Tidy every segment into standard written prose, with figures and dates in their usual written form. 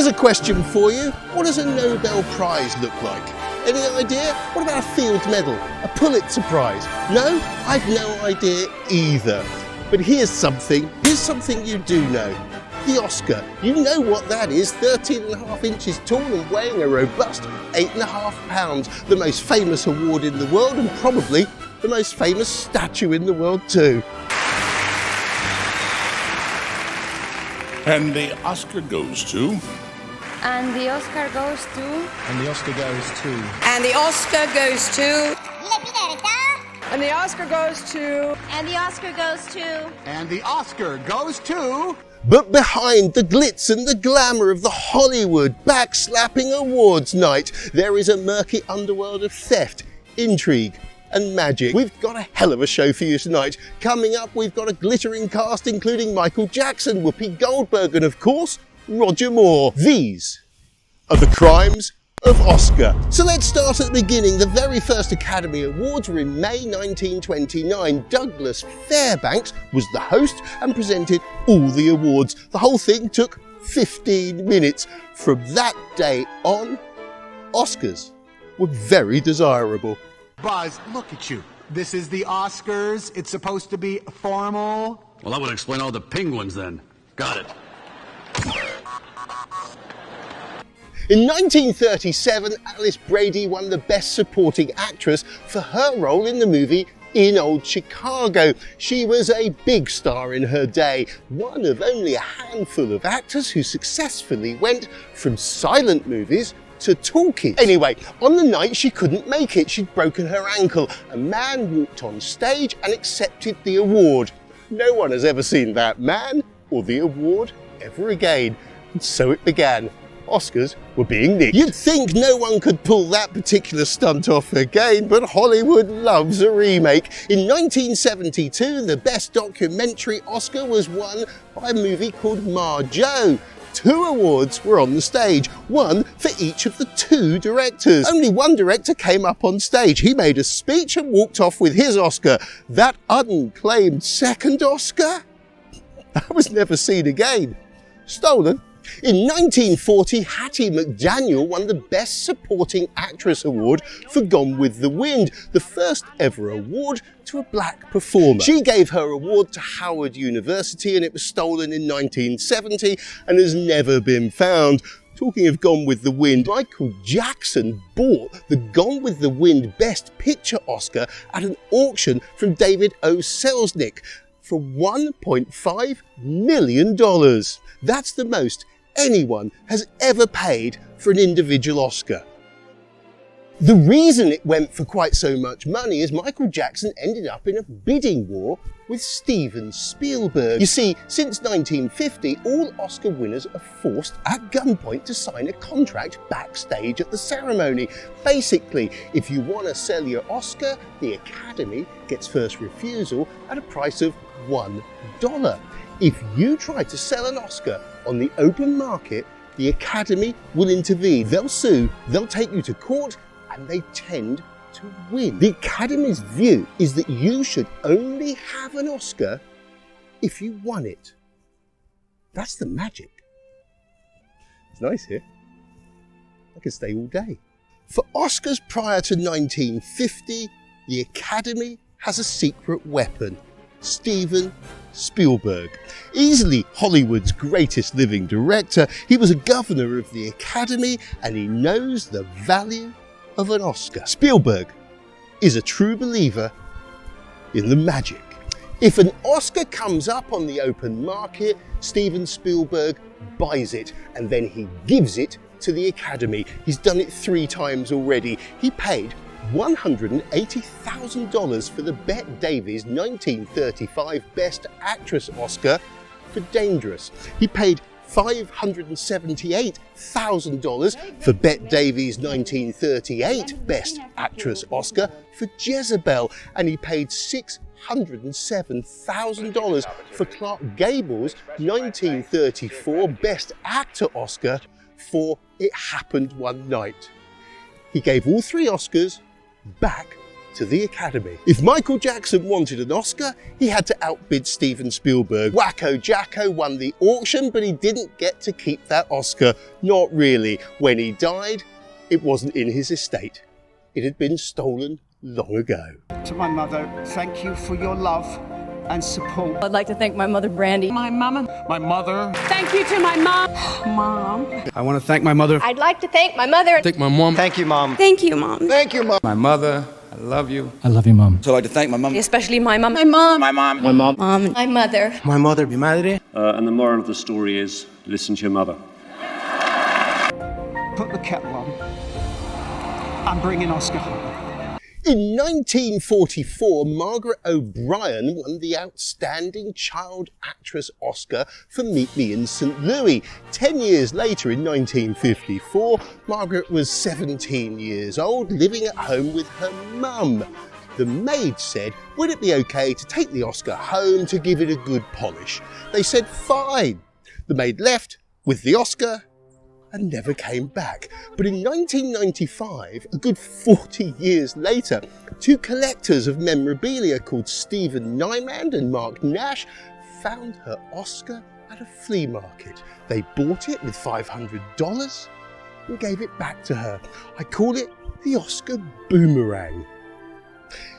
Here's a question for you. What does a Nobel Prize look like? Any idea? What about a Fields Medal? A Pulitzer Prize? No? I've no idea either. But here's something you do know. The Oscar. You know what that is, 13.5 inches tall and weighing a robust 8.5 pounds. The most famous award in the world and probably the most famous statue in the world too. And the Oscar goes to... And the Oscar goes to... And the Oscar goes to... And the Oscar goes to... And the Oscar goes to... And the Oscar goes to... And the Oscar goes to... But behind the glitz and the glamour of the Hollywood backslapping awards night, there is a murky underworld of theft, intrigue and magic. We've got a hell of a show for you tonight. Coming up, we've got a glittering cast including Michael Jackson, Whoopi Goldberg and of course, Roger Moore. These are the crimes of Oscar. So let's start at the beginning. The very first Academy Awards were in May 1929. Douglas Fairbanks was the host and presented all the awards. The whole thing took 15 minutes. From that day on, Oscars were very desirable. Buzz, look at you. This is the Oscars. It's supposed to be formal. Well, that would explain all the penguins then. Got it. In 1937, Alice Brady won the Best Supporting Actress for her role in the movie In Old Chicago. She was a big star in her day, one of only a handful of actors who successfully went from silent movies to talkies. Anyway, on the night she couldn't make it, she'd broken her ankle. A man walked on stage and accepted the award. No one has ever seen that man or the award ever again. And so it began. Oscars were being nicked. You'd think no one could pull that particular stunt off again, but Hollywood loves a remake. In 1972, the Best Documentary Oscar was won by a movie called Marjo. 2 awards were on the stage, one for each of the 2 directors. Only one director came up on stage. He made a speech and walked off with his Oscar. That unclaimed second Oscar? That was never seen again. Stolen. In 1940, Hattie McDaniel won the Best Supporting Actress Award for Gone with the Wind, the first ever award to a black performer. She gave her award to Howard University and it was stolen in 1970 and has never been found. Talking of Gone with the Wind, Michael Jackson bought the Gone with the Wind Best Picture Oscar at an auction from David O. Selznick for $1.5 million. That's the most anyone has ever paid for an individual Oscar. The reason it went for quite so much money is Michael Jackson ended up in a bidding war with Steven Spielberg. You see, since 1950, all Oscar winners are forced at gunpoint to sign a contract backstage at the ceremony. Basically, if you want to sell your Oscar, the Academy gets first refusal at a price of $1. If you try to sell an Oscar on the open market, the Academy will intervene. They'll sue, they'll take you to court, and they tend to win. The Academy's view is that you should only have an Oscar if you won it. That's the magic. It's nice here. I could stay all day. For Oscars prior to 1950, the Academy has a secret weapon. Steven Spielberg. Easily Hollywood's greatest living director, he was a governor of the Academy and he knows the value of an Oscar. Spielberg is a true believer in the magic. If an Oscar comes up on the open market, Steven Spielberg buys it and then he gives it to the Academy. He's done it 3 times already. He paid $180,000 for the Bette Davis 1935 Best Actress Oscar for Dangerous. He paid $578,000 for Bette Davis 1938 Best Actress Oscar for Jezebel, and he paid $607,000 for Clark Gable's 1934 Best Actor Oscar for It Happened One Night. He gave all 3 Oscars back to the Academy. If Michael Jackson wanted an Oscar, he had to outbid Steven Spielberg. Wacko Jacko won the auction, but he didn't get to keep that Oscar. Not really. When he died, it wasn't in his estate. It had been stolen long ago. To my mother, thank you for your love and support. I'd like to thank my mother, Brandy. My mama. My mother. Thank you to my mom. Mom. I want to thank my mother. I'd like to thank my mother. Thank my mom. Thank you, Mom. Thank you, Mom. Thank you, Mum. My mother. I love you. I love you, Mom. So I'd like to thank my mom. Especially my mom. My mom. My mom. My mom. My mother. My mother. Mi madre. And the moral of the story is, listen to your mother. Put the kettle on. I'm bringing Oscar home. In 1944, Margaret O'Brien won the Outstanding Child Actress Oscar for Meet Me in St. Louis. 10 years later, in 1954, Margaret was 17 years old, living at home with her mum. The maid said, would it be okay to take the Oscar home to give it a good polish? They said, fine. The maid left with the Oscar and never came back. But in 1995, a good 40 years later, two collectors of memorabilia called Stephen Nyman and Mark Nash found her Oscar at a flea market. They bought it with $500 and gave it back to her. I call it the Oscar boomerang.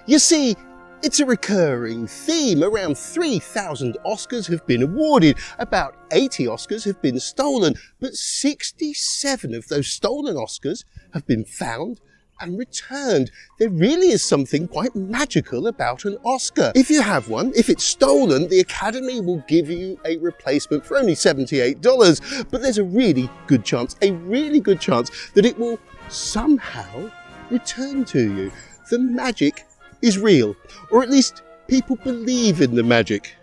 You see, it's a recurring theme. Around 3,000 Oscars have been awarded, about 80 Oscars have been stolen, but 67 of those stolen Oscars have been found and returned. There really is something quite magical about an Oscar. If you have one, if it's stolen, the Academy will give you a replacement for only $78, but there's a really good chance that it will somehow return to you. The magic is real, or at least people believe in the magic,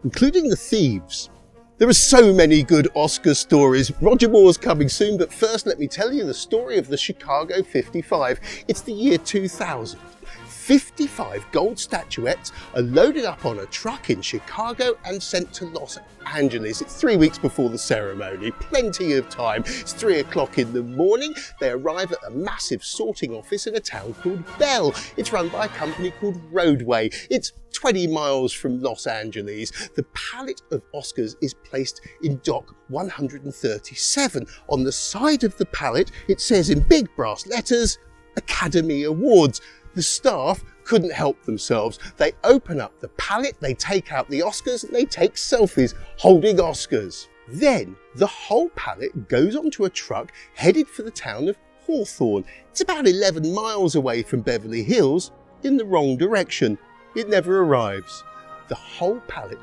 including the thieves. There are so many good Oscar stories. Roger Moore's coming soon, but first let me tell you the story of the Chicago 55. It's the year 2000. 55 gold statuettes are loaded up on a truck in Chicago and sent to Los Angeles. It's 3 weeks before the ceremony, plenty of time. It's 3 o'clock in the morning. They arrive at a massive sorting office in a town called Bell. It's run by a company called Roadway. It's 20 miles from Los Angeles. The pallet of Oscars is placed in dock 137. On the side of the pallet, it says in big brass letters, Academy Awards. The staff couldn't help themselves. They open up the pallet, they take out the Oscars, and they take selfies holding Oscars. Then the whole pallet goes onto a truck headed for the town of Hawthorne. It's about 11 miles away from Beverly Hills in the wrong direction. It never arrives. The whole pallet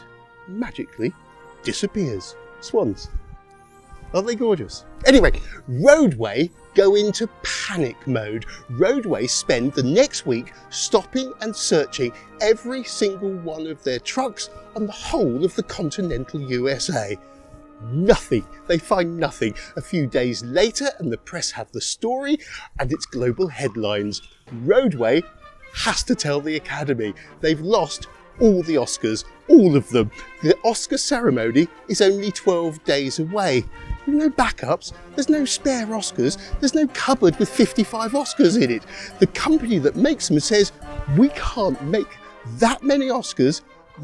magically disappears. Swans. Aren't they gorgeous? Anyway, Roadway go into panic mode. Roadway spend the next week stopping and searching every single one of their trucks on the whole of the continental USA. Nothing. They find nothing. A few days later, and the press have the story, and it's global headlines. Roadway has to tell the Academy they've lost all the Oscars, all of them. The Oscar ceremony is only 12 days away. There are no backups, there's no spare Oscars, there's no cupboard with 55 Oscars in it. The company that makes them says, we can't make that many Oscars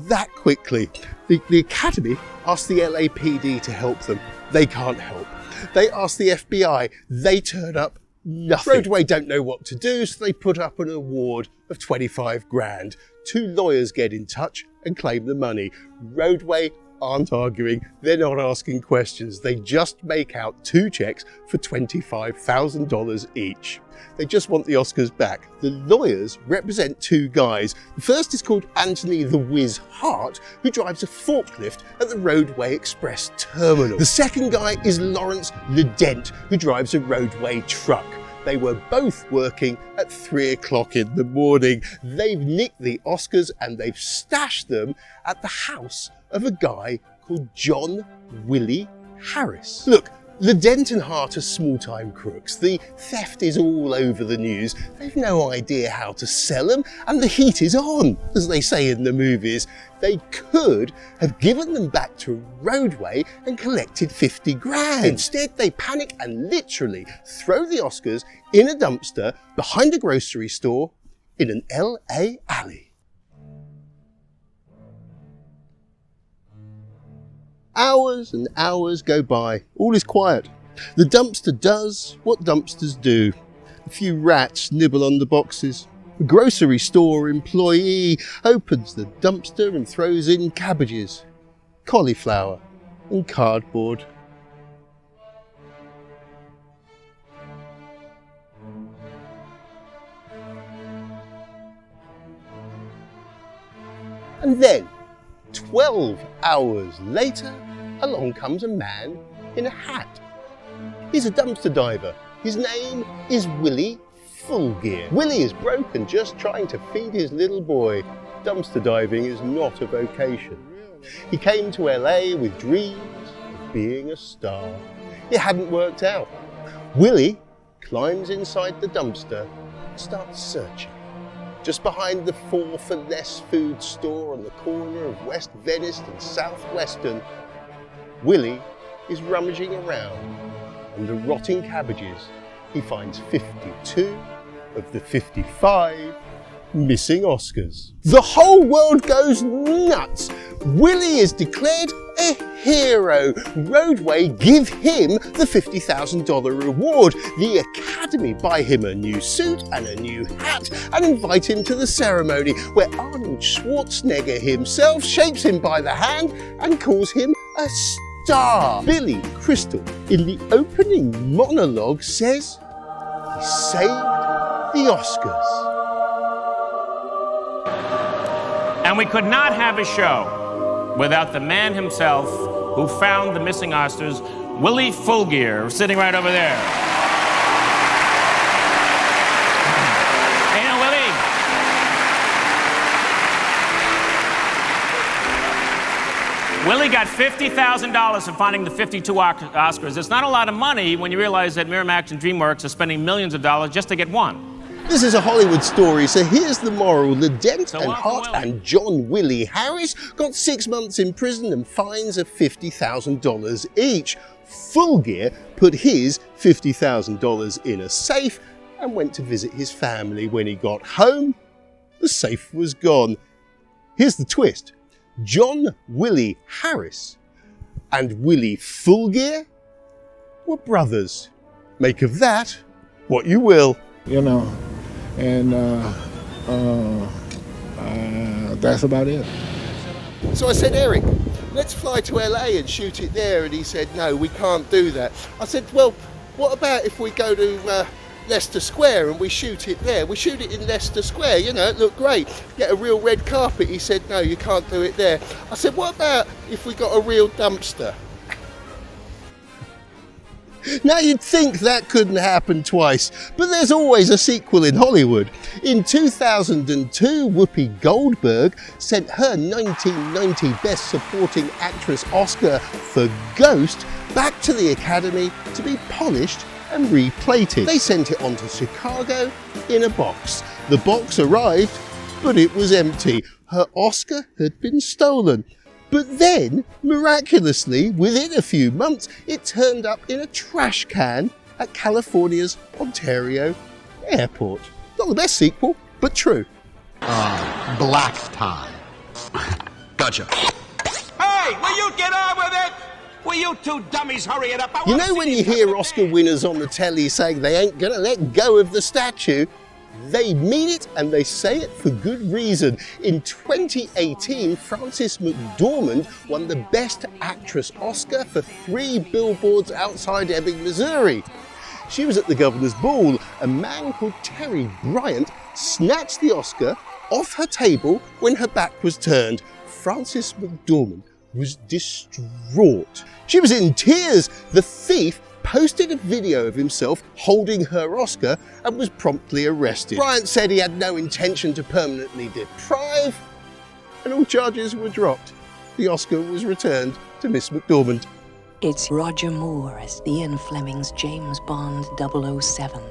that quickly. The Academy asked the LAPD to help them. They can't help. They asked the FBI. They turn up nothing. Roadway don't know what to do, so they put up an award of 25 grand. Two lawyers get in touch and claim the money. Roadway aren't arguing, they're not asking questions. They just make out two checks for $25,000 each. They just want the Oscars back. The lawyers represent two guys. The first is called Anthony the Whiz Hart, who drives a forklift at the Roadway Express terminal. The second guy is Lawrence LeDent, who drives a Roadway truck. They were both working at 3 o'clock in the morning. They've nicked the Oscars and they've stashed them at the house of a guy called John Willie Harris. Look, LeDent and Hart are small-time crooks. The theft is all over the news. They've no idea how to sell them, and the heat is on, as they say in the movies. They could have given them back to Roadway and collected 50 grand. Instead, they panic and literally throw the Oscars in a dumpster behind a grocery store in an LA alley. Hours and hours go by. All is quiet. The dumpster does what dumpsters do. A few rats nibble on the boxes. A grocery store employee opens the dumpster and throws in cabbages, cauliflower and cardboard. And then, 12 hours later, along comes a man in a hat. He's a dumpster diver. His name is Willie Fullgear. Willie is broke and just trying to feed his little boy. Dumpster diving is not a vocation. He came to LA with dreams of being a star. It hadn't worked out. Willie climbs inside the dumpster and starts searching. Just behind the 4 for Less food store on the corner of West Venice and Southwestern, Willie is rummaging around. Under rotting cabbages, he finds 52 of the 55 missing Oscars. The whole world goes nuts. Willie is declared a hero. Roadway give him the $50,000 reward. The Academy buy him a new suit and a new hat and invite him to the ceremony where Arnold Schwarzenegger himself shakes him by the hand and calls him a star. Billy Crystal, in the opening monologue, says he saved the Oscars. And we could not have a show without the man himself who found the missing Oscars, Willie Fullgear, sitting right over there. Hey, now, Willie got $50,000 for finding the 52 Oscars. It's not a lot of money when you realize that Miramax and DreamWorks are spending millions of dollars just to get one. This is a Hollywood story, so here's the moral. The Dent and Hart and John Willie Harris got 6 months in prison and fines of $50,000 each. Fullgear put his $50,000 in a safe and went to visit his family. When he got home, the safe was gone. Here's the twist. John Willie Harris and Willie Fullgear were brothers. Make of that what you will. You know, and that's about it. So I said, Eric, let's fly to LA and shoot it there. And he said, no, we can't do that. I said, well, what about if we go to Leicester Square and we shoot it there? We shoot it in Leicester Square, you know, it looked great. Get a real red carpet. He said, no, you can't do it there. I said, what about if we got a real dumpster? Now you'd think that couldn't happen twice, but there's always a sequel in Hollywood. In 2002, Whoopie Goldberg sent her 1990 Best Supporting Actress Oscar for Ghost back to the Academy to be polished and replated. They sent it on to Chicago in a box. The box arrived, but it was empty. Her Oscar had been stolen. But then, miraculously, within a few months, it turned up in a trash can at California's Ontario airport. Not the best sequel, but true. Black tie. Gotcha. Hey, will you get on with it? Will you two dummies hurry it up? You know when you hear Oscar winners on the telly saying they ain't gonna let go of the statue? They mean it, and they say it for good reason. In 2018, Frances McDormand won the Best Actress Oscar for 3 Billboards Outside Ebbing, Missouri. She was at the governor's ball. A man called Terry Bryant snatched the Oscar off her table when her back was turned. Frances McDormand was distraught. She was in tears. The thief posted a video of himself holding her Oscar and was promptly arrested. Bryant said he had no intention to permanently deprive, and all charges were dropped. The Oscar was returned to Miss McDormand. It's Roger Moore as Ian Fleming's James Bond 007.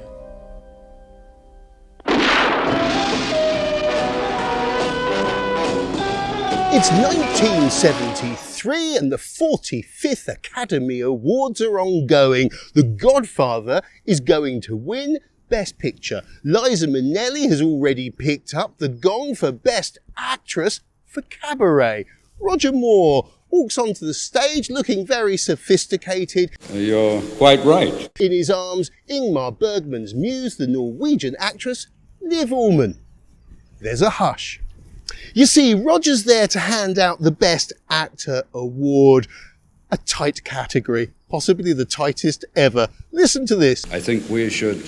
It's 1973 and the 45th Academy Awards are ongoing. The Godfather is going to win Best Picture. Liza Minnelli has already picked up the gong for Best Actress for Cabaret. Roger Moore walks onto the stage looking very sophisticated. You're quite right. In his arms, Ingmar Bergman's muse, the Norwegian actress Liv Ullmann. There's a hush. You see, Roger's there to hand out the Best Actor award. A tight category, possibly the tightest ever. Listen to this. I think we should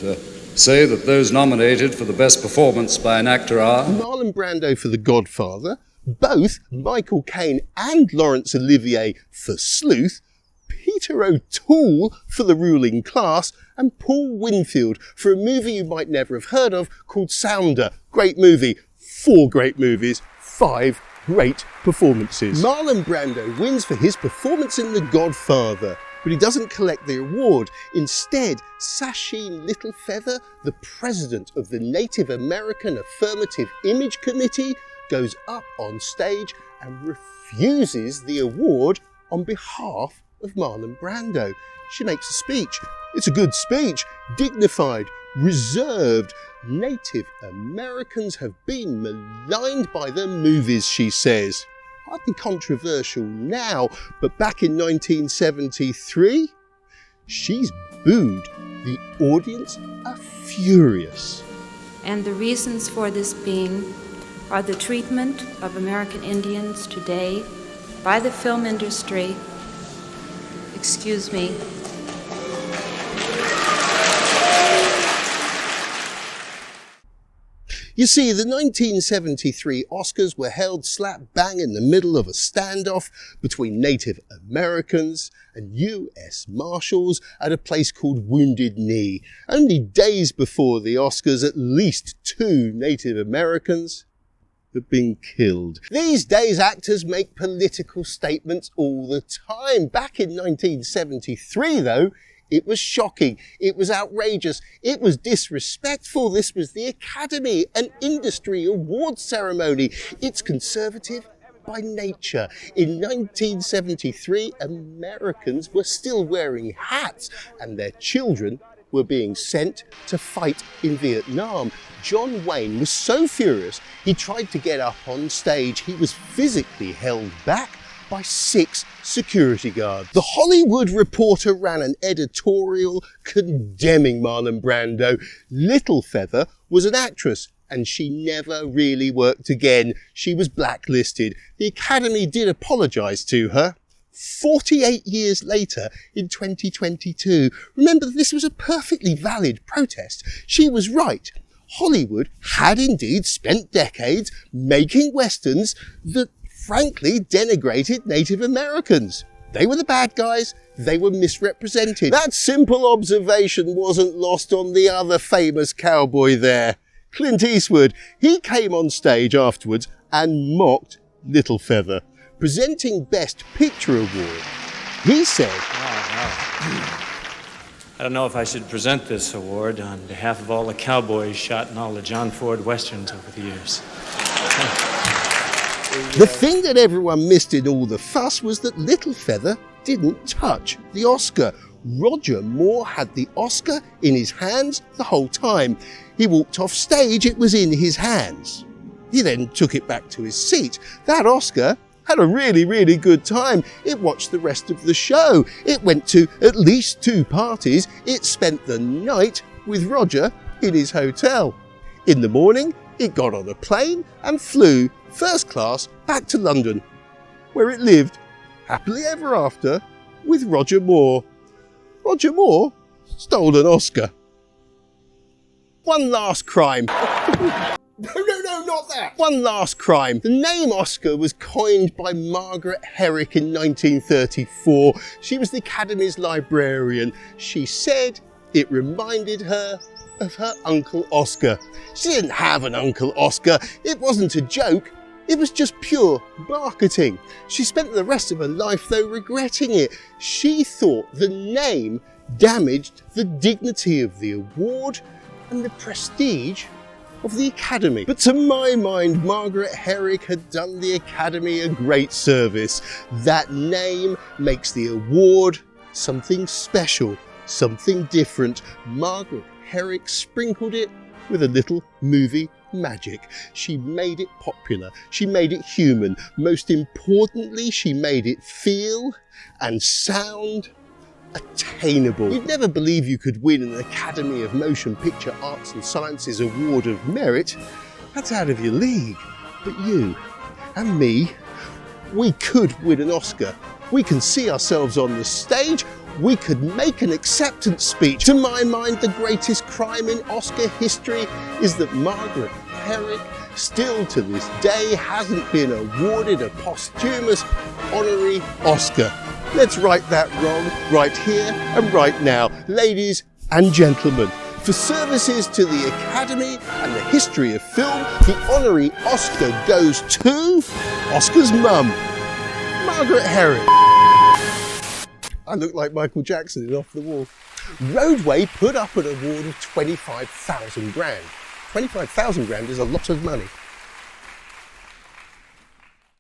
say that those nominated for the best performance by an actor are Marlon Brando for The Godfather, both Michael Caine and Laurence Olivier for Sleuth, Peter O'Toole for The Ruling Class, and Paul Winfield for a movie you might never have heard of called Sounder. Great movie. 4 great movies, 5 great performances. Marlon Brando wins for his performance in The Godfather, but he doesn't collect the award. Instead, Sacheen Littlefeather, the president of the Native American Affirmative Image Committee, goes up on stage and refuses the award on behalf of Marlon Brando. She makes a speech. It's a good speech, dignified, reserved. Native Americans have been maligned by the movies, she says. Hardly controversial now, but back in 1973, she's booed. The audience are furious. And the reasons for this being are the treatment of American Indians today by the film industry. Excuse me. You see, the 1973 Oscars were held slap bang in the middle of a standoff between Native Americans and US Marshals at a place called Wounded Knee. Only days before the Oscars, at least 2 Native Americans had been killed. These days, actors make political statements all the time. Back in 1973, though, it was shocking, it was outrageous, it was disrespectful. This was the Academy, an industry award ceremony. It's conservative by nature. In 1973, Americans were still wearing hats and their children were being sent to fight in Vietnam. John Wayne was so furious, he tried to get up on stage. He was physically held back by 6 security guards. The Hollywood Reporter ran an editorial condemning Marlon Brando. Littlefeather was an actress and she never really worked again. She was blacklisted. The Academy did apologise to her. 48 years later, in 2022, remember, this was a perfectly valid protest. She was right. Hollywood had indeed spent decades making westerns that frankly denigrated Native Americans. They were the bad guys, they were misrepresented. That simple observation wasn't lost on the other famous cowboy there, Clint Eastwood. He came on stage afterwards and mocked Littlefeather. Presenting Best Picture Award, he said, I don't know if I should present this award on behalf of all the cowboys shot in all the John Ford westerns over the years. The thing that everyone missed in all the fuss was that Littlefeather didn't touch the Oscar. Roger Moore had the Oscar in his hands the whole time. He walked off stage, it was in his hands. He then took it back to his seat. That Oscar had a really, really good time. It watched the rest of the show. It went to at least 2 parties. It spent the night with Roger in his hotel. In the morning, it got on a plane and flew first class back to London, where it lived happily ever after with Roger Moore. Roger Moore stole an Oscar. One last crime. No, not that. One last crime. The name Oscar was coined by Margaret Herrick in 1934. She was the Academy's librarian. She said it reminded her of her Uncle Oscar. She didn't have an Uncle Oscar. It wasn't a joke. It was just pure marketing. She spent the rest of her life, though, regretting it. She thought the name damaged the dignity of the award and the prestige of the Academy. But to my mind, Margaret Herrick had done the Academy a great service. That name makes the award something special, something different. Margaret Herrick sprinkled it with a little movie magic. She made it popular. She made it human. Most importantly, she made it feel and sound attainable. You'd never believe you could win an Academy of Motion Picture Arts and Sciences Award of Merit. That's out of your league. But you and me, we could win an Oscar. We can see ourselves on the stage. We could make an acceptance speech. To my mind, the greatest crime in Oscar history is that Margaret Herrick still to this day hasn't been awarded a posthumous honorary Oscar. Let's right that wrong right here and right now. Ladies and gentlemen, for services to the Academy and the history of film, the honorary Oscar goes to Oscar's mum, Margaret Herrick. I look like Michael Jackson in Off the Wall. Roadway put up an award of 25,000 grand. 25,000 grand is a lot of money.